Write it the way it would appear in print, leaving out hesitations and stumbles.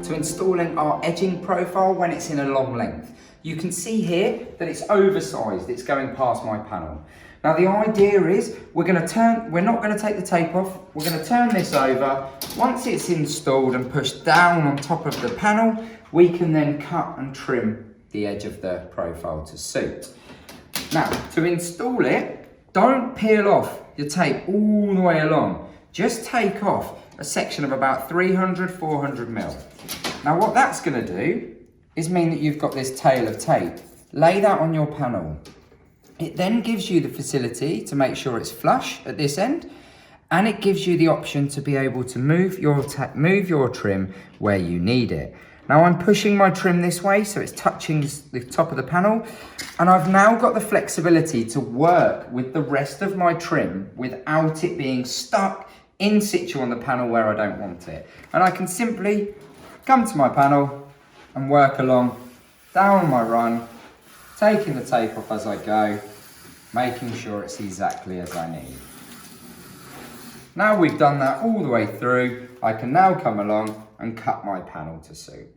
to installing our edging profile when it's in a long length. You can see here that it's oversized, it's going past my panel. Now the idea is we're not going to take the tape off, we're going to turn this over. Once it's installed and pushed down on top of the panel, we can then cut and trim the edge of the profile to suit. Now to install it, don't peel off your tape all the way along. Just take off a section of about 300-400 mil. Now what that's going to do is mean that you've got this tail of tape. Lay that on your panel. It then gives you the facility to make sure it's flush at this end, and it gives you the option to be able to move your trim where you need it. Now I'm pushing my trim this way so it's touching the top of the panel, and I've now got the flexibility to work with the rest of my trim without it being stuck in situ on the panel where I don't want it. And I can simply come to my panel and work along down my run, taking the tape off as I go, making sure it's exactly as I need. Now we've done that all the way through, I can now come along and cut my panel to suit.